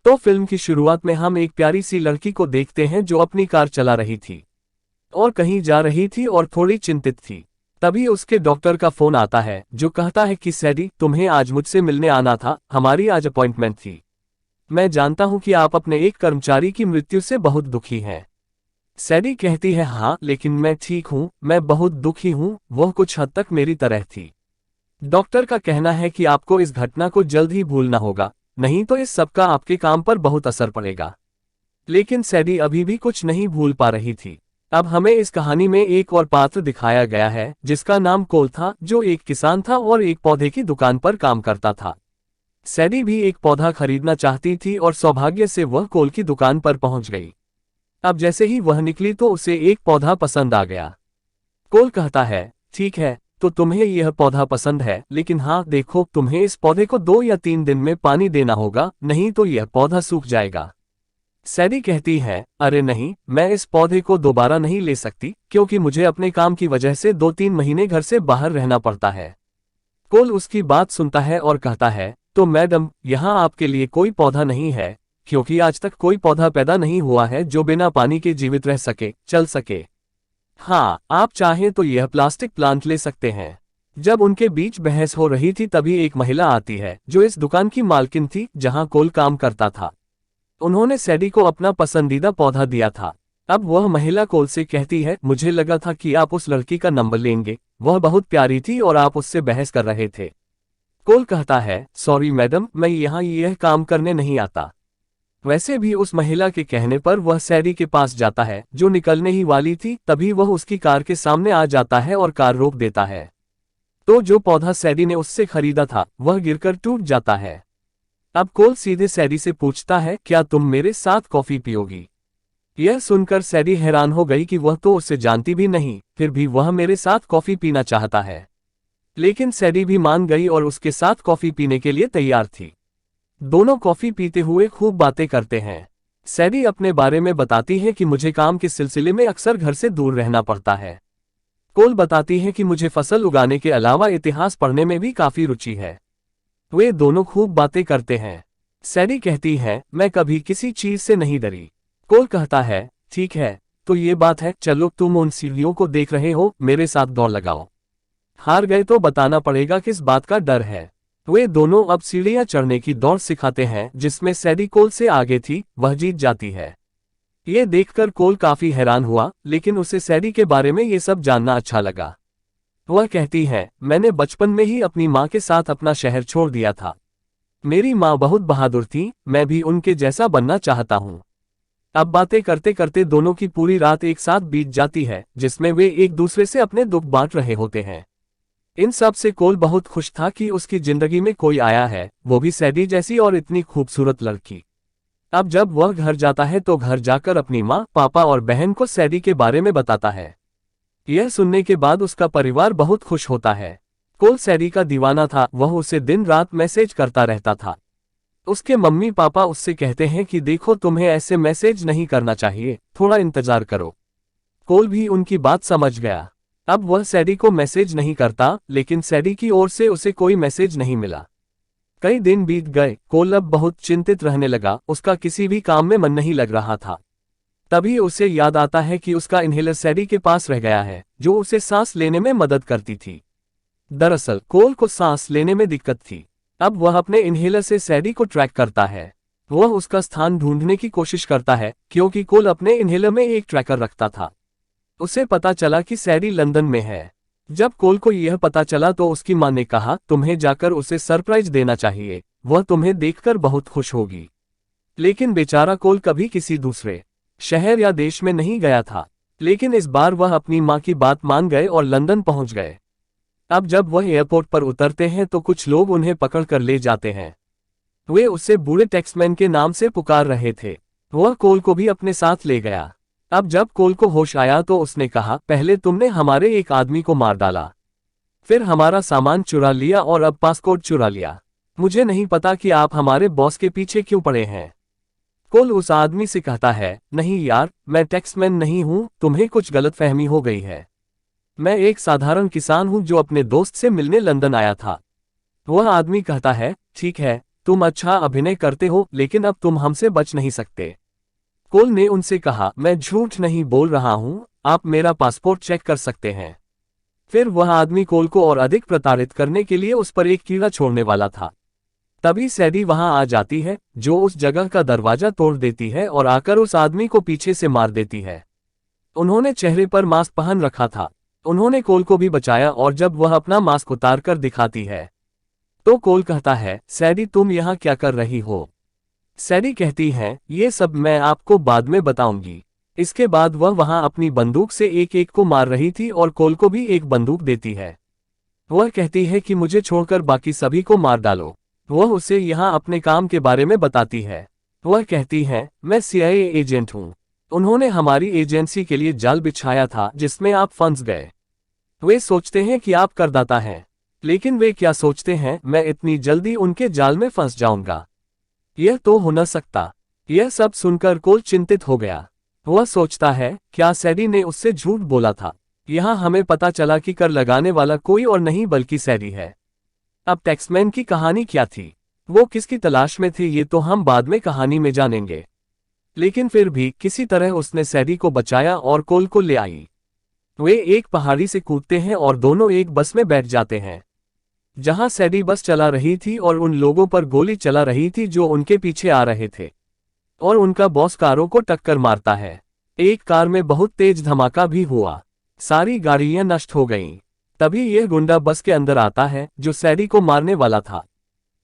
तो फिल्म की शुरुआत में हम एक प्यारी सी लड़की को देखते हैं जो अपनी कार चला रही थी और कहीं जा रही थी और थोड़ी चिंतित थी। तभी उसके डॉक्टर का फोन आता है जो कहता है कि सैडी, तुम्हें आज मुझसे मिलने आना था, हमारी आज अपॉइंटमेंट थी। मैं जानता हूं कि आप अपने एक कर्मचारी की मृत्यु से बहुत दुखी हैं। सैडी कहती है, हाँ लेकिन मैं ठीक हूं, मैं बहुत दुखी हूं, वह कुछ हद तक मेरी तरह थी। डॉक्टर का कहना है कि आपको इस घटना को जल्द ही भूलना होगा, नहीं तो इस सब का आपके काम पर बहुत असर पड़ेगा। लेकिन सैडी अभी भी कुछ नहीं भूल पा रही थी। अब हमें इस कहानी में एक और पात्र दिखाया गया है जिसका नाम कोल था, जो एक किसान था और एक पौधे की दुकान पर काम करता था। सैडी भी एक पौधा खरीदना चाहती थी और सौभाग्य से वह कोल की दुकान पर पहुंच गई। अब जैसे ही वह निकली तो उसे एक पौधा पसंद आ गया। कोल कहता है, ठीक है, तो तुम्हें यह पौधा पसंद है, लेकिन हाँ देखो, तुम्हें इस पौधे को 2 या 3 दिन में पानी देना होगा, नहीं तो यह पौधा सूख जाएगा। सैडी कहती है, अरे नहीं, मैं इस पौधे को दोबारा नहीं ले सकती, क्योंकि मुझे अपने काम की वजह से 2-3 महीने घर से बाहर रहना पड़ता है। कोल उसकी बात सुनता है और कहता है, तो मैडम, यहाँ आपके लिए कोई पौधा नहीं है, क्योंकि आज तक कोई पौधा पैदा नहीं हुआ है जो बिना पानी के जीवित रह सके, चल सके। हाँ, आप चाहें तो यह प्लास्टिक प्लांट ले सकते हैं। जब उनके बीच बहस हो रही थी तभी एक महिला आती है जो इस दुकान की मालकिन थी जहां कोल काम करता था। उन्होंने सैडी को अपना पसंदीदा पौधा दिया था। अब वह महिला कोल से कहती है, मुझे लगा था कि आप उस लड़की का नंबर लेंगे, वह बहुत प्यारी थी और आप उससे बहस कर रहे थे। कोल कहता है, सॉरी मैडम, मैं यहाँ यह काम करने नहीं आता। वैसे भी उस महिला के कहने पर वह सैडी के पास जाता है जो निकलने ही वाली थी। तभी वह उसकी कार के सामने आ जाता है और कार रोक देता है। तो जो पौधा सैडी ने उससे खरीदा था वह गिरकर टूट जाता है। अब कोल सीधे सैडी से पूछता है, क्या तुम मेरे साथ कॉफी पियोगी? यह सुनकर सैडी हैरान हो गई कि वह तो उसे जानती भी नहीं, फिर भी वह मेरे साथ कॉफी पीना चाहता है। लेकिन सैडी भी मान गई और उसके साथ कॉफी पीने के लिए तैयार थी। दोनों कॉफी पीते हुए खूब बातें करते हैं। सैडी अपने बारे में बताती है कि मुझे काम के सिलसिले में अक्सर घर से दूर रहना पड़ता है। कोल बताती है कि मुझे फसल उगाने के अलावा इतिहास पढ़ने में भी काफी रुचि है। वे दोनों खूब बातें करते हैं। सैडी कहती है, मैं कभी किसी चीज से नहीं डरी। कोल कहता है, ठीक है, तो ये बात है, चलो तुम उन सीढ़ियों को देख रहे हो, मेरे साथ दौड़ लगाओ। हार गए तो बताना पड़ेगा किस बात का डर है। वे दोनों अब सीढ़ियां चढ़ने की दौड़ सिखाते हैं जिसमें सैडी कोल से आगे थी, वह जीत जाती है। ये देखकर कोल काफी हैरान हुआ, लेकिन उसे सैडी के बारे में ये सब जानना अच्छा लगा। वह कहती है, मैंने बचपन में ही अपनी माँ के साथ अपना शहर छोड़ दिया था। मेरी माँ बहुत बहादुर थी, मैं भी उनके जैसा बनना चाहता हूँ। अब बातें करते करते दोनों की पूरी रात एक साथ बीत जाती है, जिसमें वे एक दूसरे से अपने दुख बांट रहे होते हैं। इन सब से कोल बहुत खुश था कि उसकी जिंदगी में कोई आया है, वो भी सैडी जैसी और इतनी खूबसूरत लड़की। अब जब वह घर जाता है तो घर जाकर अपनी माँ, पापा और बहन को सैडी के बारे में बताता है। यह सुनने के बाद उसका परिवार बहुत खुश होता है। कोल सैडी का दीवाना था, वह उसे दिन रात मैसेज करता रहता था। उसके मम्मी पापा उससे कहते हैं कि देखो, तुम्हें ऐसे मैसेज नहीं करना चाहिए, थोड़ा इंतजार करो। कोल भी उनकी बात समझ गया। अब वह सैडी को मैसेज नहीं करता, लेकिन सैडी की ओर से उसे कोई मैसेज नहीं मिला। कई दिन बीत गए, कोल अब बहुत चिंतित रहने लगा, उसका किसी भी काम में मन नहीं लग रहा था। तभी उसे याद आता है कि उसका इन्हेलर सैडी के पास रह गया है, जो उसे सांस लेने में मदद करती थी। दरअसल कोल को सांस लेने में दिक्कत थी। अब वह अपने इन्हेलर से सैडी को ट्रैक करता है। वह उसका स्थान ढूंढने की कोशिश करता है, क्योंकि कोल अपने इन्हेलर में एक ट्रैकर रखता था। उसे पता चला कि सैडी लंदन में है। जब कोल को यह पता चला तो उसकी मां ने कहा, तुम्हें जाकर उसे सरप्राइज देना चाहिए, वह तुम्हें देखकर बहुत खुश होगी। लेकिन बेचारा कोल कभी किसी दूसरे शहर या देश में नहीं गया था, लेकिन इस बार वह अपनी मां की बात मान गए और लंदन पहुंच गए। अब जब वह एयरपोर्ट पर उतरते हैं तो कुछ लोग उन्हें पकड़ कर ले जाते हैं। वे उसे बूढ़े टैक्समैन के नाम से पुकार रहे थे। वह कोल को भी अपने साथ ले गया। अब जब कोल को होश आया तो उसने कहा, पहले तुमने हमारे एक आदमी को मार डाला, फिर हमारा सामान चुरा लिया और अब पासपोर्ट चुरा लिया। मुझे नहीं पता कि आप हमारे बॉस के पीछे क्यों पड़े हैं। कोल उस आदमी से कहता है, नहीं यार, मैं टैक्समैन नहीं हूं, तुम्हें कुछ गलतफहमी हो गई है। मैं एक साधारण किसान हूं जो अपने दोस्त से मिलने लंदन आया था। वह आदमी कहता है, ठीक है, तुम अच्छा अभिनय करते हो, लेकिन अब तुम हमसे बच नहीं सकते। कोल ने उनसे कहा, मैं झूठ नहीं बोल रहा हूं, आप मेरा पासपोर्ट चेक कर सकते हैं। फिर वह आदमी कोल को और अधिक प्रताड़ित करने के लिए उस पर एक कीड़ा छोड़ने वाला था। तभी सैडी वहां आ जाती है, जो उस जगह का दरवाजा तोड़ देती है और आकर उस आदमी को पीछे से मार देती है। उन्होंने चेहरे पर मास्क पहन रखा था। उन्होंने कोल को भी बचाया और जब वह अपना मास्क उतार कर दिखाती है तो कोल कहता है, सैडी तुम यहाँ क्या कर रही हो? सैडी कहती है, ये सब मैं आपको बाद में बताऊंगी। इसके बाद वह वहां अपनी बंदूक से एक एक को मार रही थी और कोल को भी एक बंदूक देती है। वह कहती है कि मुझे छोड़कर बाकी सभी को मार डालो। वह उसे यहाँ अपने काम के बारे में बताती है। वह कहती है, मैं CIA एजेंट हूँ। उन्होंने हमारी एजेंसी के लिए जाल बिछाया था जिसमें आप फंस गए। वे सोचते हैं कि आप करदाता हैं, लेकिन वे क्या सोचते हैं, मैं इतनी जल्दी उनके जाल में फंस जाऊंगा? यह तो हो न सकता। यह सब सुनकर कोल चिंतित हो गया। वह सोचता है, क्या सैडी ने उससे झूठ बोला था? यहाँ हमें पता चला कि कर लगाने वाला कोई और नहीं बल्कि सैडी है। अब टैक्समैन की कहानी क्या थी? वो किसकी तलाश में थे ये तो हम बाद में कहानी में जानेंगे। लेकिन फिर भी किसी तरह उसने सैडी को बचाया और कोल को ले आई। वे एक पहाड़ी से कूदते हैं और दोनों एक बस में बैठ जाते हैं। जहां सैडी बस चला रही थी और उन लोगों पर गोली चला रही थी जो उनके पीछे आ रहे थे, और उनका बॉस कारों को टक्कर मारता है। एक कार में बहुत तेज धमाका भी हुआ, सारी गाड़ियां नष्ट हो गईं। तभी यह गुंडा बस के अंदर आता है जो सैडी को मारने वाला था,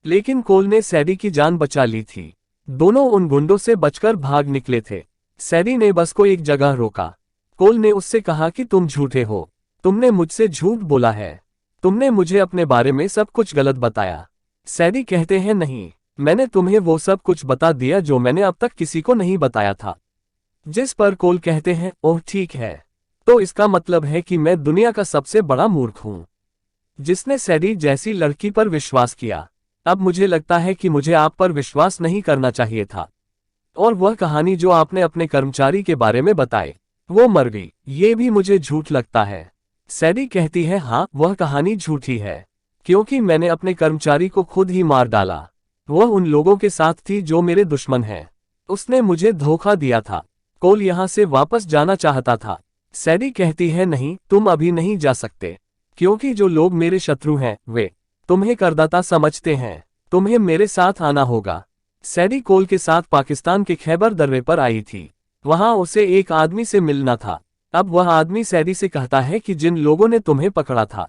लेकिन कोल ने सैडी की जान बचा ली थी। दोनों उन गुंडों से बचकर भाग निकले थे। सैडी ने बस को एक जगह रोका। कोल ने उससे कहा कि तुम झूठे हो, तुमने मुझसे झूठ बोला है, तुमने मुझे अपने बारे में सब कुछ गलत बताया। सैडी कहते हैं, नहीं, मैंने तुम्हें वो सब कुछ बता दिया जो मैंने अब तक किसी को नहीं बताया था। जिस पर कोल कहते हैं, ओह ठीक है, तो इसका मतलब है कि मैं दुनिया का सबसे बड़ा मूर्ख हूं जिसने सैडी जैसी लड़की पर विश्वास किया। अब मुझे लगता है कि मुझे आप पर विश्वास नहीं करना चाहिए था। और वह कहानी जो आपने अपने कर्मचारी के बारे में बताई, वो मर गई, ये भी मुझे झूठ लगता है। सैडी कहती है, हाँ, वह कहानी झूठी है, क्योंकि मैंने अपने कर्मचारी को खुद ही मार डाला। वह उन लोगों के साथ थी जो मेरे दुश्मन हैं। उसने मुझे धोखा दिया था। कोल यहाँ से वापस जाना चाहता था। सैडी कहती है, नहीं, तुम अभी नहीं जा सकते, क्योंकि जो लोग मेरे शत्रु हैं वे तुम्हें करदाता समझते हैं। तुम्हें मेरे साथ आना होगा। सैडी कोल के साथ पाकिस्तान के खैबर दर्रे पर आई थी। वहां उसे एक आदमी से मिलना था। अब वह आदमी सैडी से कहता है कि जिन लोगों ने तुम्हें पकड़ा था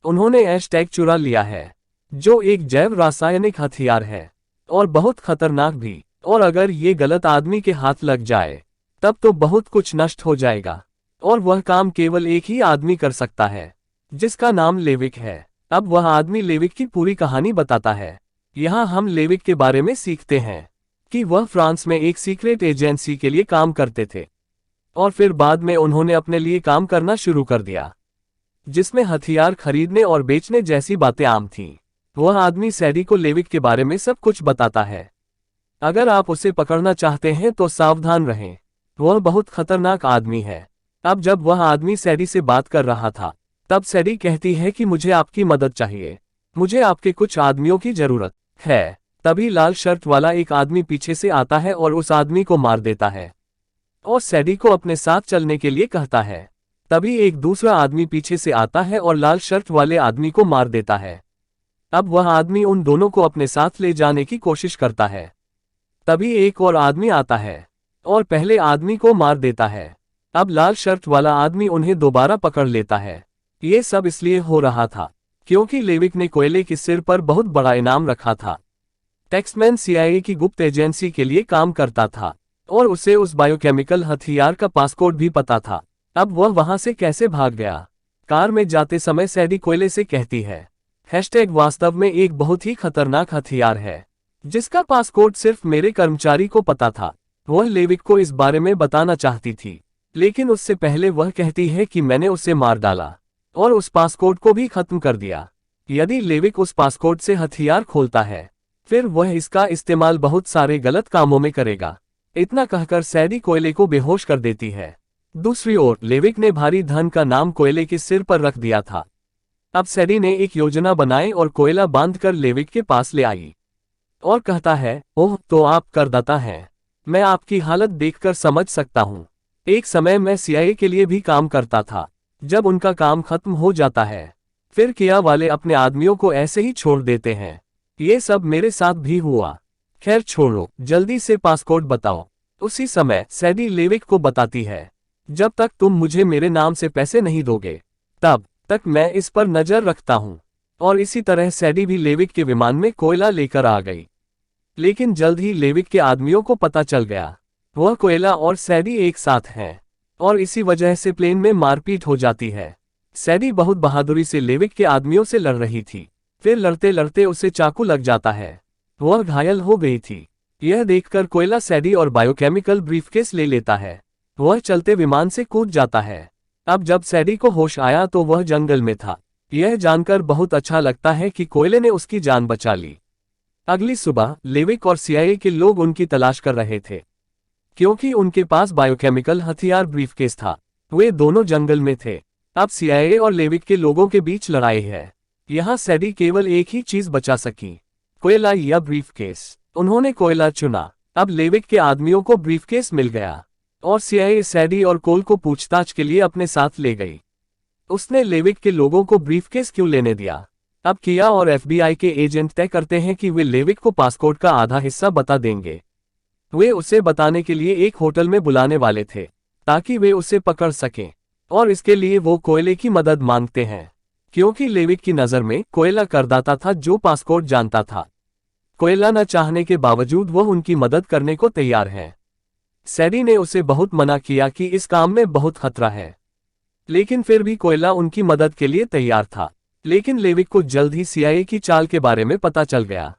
उन्होंने ऐश-टैग चुरा लिया है, जो एक जैव रासायनिक हथियार है और बहुत खतरनाक भी। और अगर ये गलत आदमी के हाथ लग जाए तब तो बहुत कुछ नष्ट हो जाएगा। और वह काम केवल एक ही आदमी कर सकता है, जिसका नाम लेविक है। अब वह आदमी लेविक की पूरी कहानी बताता है। यहाँ हम लेविक के बारे में सीखते हैं कि वह फ्रांस में एक सीक्रेट एजेंसी के लिए काम करते थे, और फिर बाद में उन्होंने अपने लिए काम करना शुरू कर दिया, जिसमें हथियार खरीदने और बेचने जैसी बातें आम थीं। वह आदमी सैडी को लेविक के बारे में सब कुछ बताता है। अगर आप उसे पकड़ना चाहते हैं तो सावधान रहें, वह बहुत खतरनाक आदमी है। अब जब वह आदमी सैडी से बात कर रहा था, तब सैडी कहती है कि मुझे आपकी मदद चाहिए, मुझे आपके कुछ आदमियों की जरूरत है। तभी लाल शर्ट वाला एक आदमी पीछे से आता है और उस आदमी को मार देता है और सैडी को अपने साथ चलने के लिए कहता है। तभी एक दूसरा आदमी पीछे से आता है और लाल शर्ट वाले आदमी को मार देता है। अब वह आदमी उन दोनों को अपने साथ ले जाने की कोशिश करता है। तभी एक और आदमी आता है और पहले आदमी को मार देता है। अब लाल शर्ट वाला आदमी उन्हें दोबारा पकड़ लेता है। ये सब इसलिए हो रहा था क्योंकि लेविक ने कोयले के सिर पर बहुत बड़ा इनाम रखा था। टैक्समैन CIA की गुप्त एजेंसी के लिए काम करता था और उसे उस बायोकेमिकल हथियार का पासकोड भी पता था। अब वह वहां से कैसे भाग गया? कार में जाते समय सैडी कोयले से कहती है, हैशटैग वास्तव में एक बहुत ही खतरनाक हथियार है जिसका पासकोड सिर्फ मेरे कर्मचारी को पता था। वह लेविक को इस बारे में बताना चाहती थी, लेकिन उससे पहले वह कहती है कि मैंने उसे मार डाला और उस पासकोड को भी खत्म कर दिया। यदि लेविक उस पासकोड से हथियार खोलता है, फिर वह इसका इस्तेमाल बहुत सारे गलत कामों में करेगा। इतना कहकर सैडी कोयले को बेहोश कर देती है। दूसरी ओर लेविक ने भारी धन का नाम कोयले के सिर पर रख दिया था। अब सैडी ने एक योजना बनाई और कोयला बांधकर लेविक के पास ले आई। और कहता है, ओह तो आप करदाता हैं। मैं आपकी हालत देखकर समझ सकता हूँ। एक समय मैं सीआईए के लिए भी काम करता था। जब उनका काम खत्म हो जाता है फिर किया वाले अपने आदमियों को ऐसे ही छोड़ देते हैं। ये सब मेरे साथ भी हुआ। खैर छोड़ो, जल्दी से पासकोड बताओ। उसी समय सैडी लेविक को बताती है, जब तक तुम मुझे मेरे नाम से पैसे नहीं दोगे तब तक मैं इस पर नजर रखता हूँ। और इसी तरह सैडी भी लेविक के विमान में कोयला लेकर आ गई। लेकिन जल्द ही लेविक के आदमियों को पता चल गया वह कोयला और सैडी एक साथ हैं, और इसी वजह से प्लेन में मारपीट हो जाती है। सैडी बहुत बहादुरी से लेविक के आदमियों से लड़ रही थी, फिर लड़ते लड़ते उसे चाकू लग जाता है। वह घायल हो गई थी। यह देखकर कोयला सैडी और बायोकेमिकल ब्रीफकेस ले लेता है। वह चलते विमान से कूद जाता है। अब जब सैडी को होश आया तो वह जंगल में था। यह जानकर बहुत अच्छा लगता है कि कोयले ने उसकी जान बचा ली। अगली सुबह लेविक और सीआईए के लोग उनकी तलाश कर रहे थे, क्योंकि उनके पास बायोकेमिकल हथियार ब्रीफकेस था। वे दोनों जंगल में थे। अब सीआईए और लेविक के लोगों के बीच लड़ाई है। यहाँ सैडी केवल एक ही चीज बचा सकी, कोयला या ब्रीफकेस। उन्होंने कोयला चुना। अब लेविक के आदमियों को ब्रीफकेस मिल गया और सीआईए सैडी और कोल को पूछताछ के लिए अपने साथ ले गई। उसने लेविक के लोगों को ब्रीफकेस क्यों लेने दिया? अब किया और एफबीआई के एजेंट तय करते हैं कि वे लेविक को पासपोर्ट का आधा हिस्सा बता देंगे। वे उसे बताने के लिए एक होटल में बुलाने वाले थे ताकि वे उसे पकड़ सकें, और इसके लिए वो कोयले की मदद मांगते हैं, क्योंकि लेविक की नज़र में कोयला करदाता था जो पासपोर्ट जानता था। कोयला न चाहने के बावजूद वह उनकी मदद करने को तैयार है। सैडी ने उसे बहुत मना किया कि इस काम में बहुत खतरा है, लेकिन फिर भी कोयला उनकी मदद के लिए तैयार था। लेकिन लेविक को जल्द ही सीआईए की चाल के बारे में पता चल गया।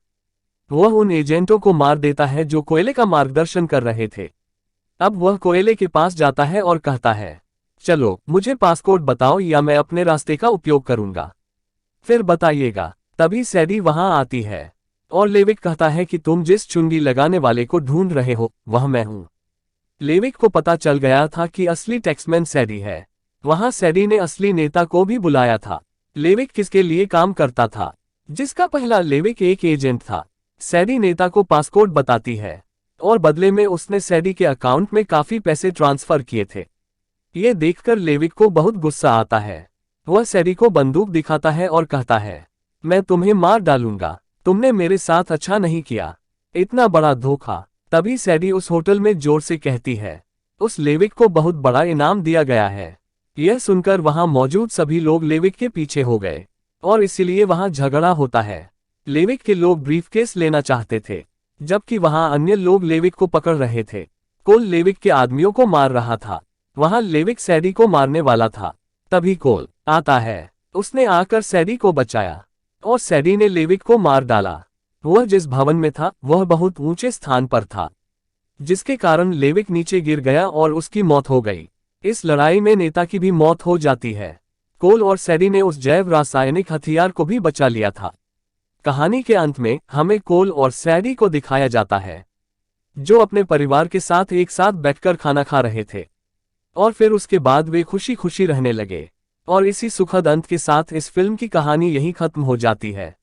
वह उन एजेंटों को मार देता है जो कोयले का मार्गदर्शन कर रहे थे। अब वह कोयले के पास जाता है और कहता है, चलो मुझे पासपोर्ट बताओ या मैं अपने रास्ते का उपयोग करूंगा, फिर बताइएगा। तभी सैडी वहां आती है और लेविक कहता है कि तुम जिस चुंगी लगाने वाले को ढूंढ रहे हो वह मैं हूं। लेविक को पता चल गया था कि असली टैक्समैन सैडी है। वहां सैडी ने असली नेता को भी बुलाया था। लेविक किसके लिए काम करता था? जिसका पहला लेविक एक एजेंट था। सैडी नेता को पासपोर्ट बताती है और बदले में उसने सैडी के अकाउंट में काफी पैसे ट्रांसफर किए थे। ये देखकर लेविक को बहुत गुस्सा आता है। वह सैडी को बंदूक दिखाता है और कहता है, मैं तुम्हें मार डालूंगा, तुमने मेरे साथ अच्छा नहीं किया, इतना बड़ा धोखा। तभी सैडी उस होटल में जोर से कहती है, उस लेविक को बहुत बड़ा इनाम दिया गया है। यह सुनकर वहां मौजूद सभी लोग लेविक के पीछे हो गए और इसीलिए वहां झगड़ा होता है। लेविक के लोग ब्रीफकेस लेना चाहते थे, जबकि वहां अन्य लोग लेविक को पकड़ रहे थे। कोल लेविक के आदमियों को मार रहा था। वहां लेविक सैडी को मारने वाला था। तभी कोल आता है। उसने आकर सैडी को बचाया और सैडी ने लेविक को मार डाला। वह जिस भवन में था वह बहुत ऊंचे स्थान पर था, जिसके कारण लेविक नीचे गिर गया और उसकी मौत हो गई। इस लड़ाई में नेता की भी मौत हो जाती है। कोल और सैडी ने उस जैव रासायनिक हथियार को भी बचा लिया था। कहानी के अंत में हमें कोल और सैडी को दिखाया जाता है, जो अपने परिवार के साथ एक साथ बैठकर खाना खा रहे थे, और फिर उसके बाद वे खुशी खुशी रहने लगे। और इसी सुखद अंत के साथ इस फिल्म की कहानी यहीं खत्म हो जाती है।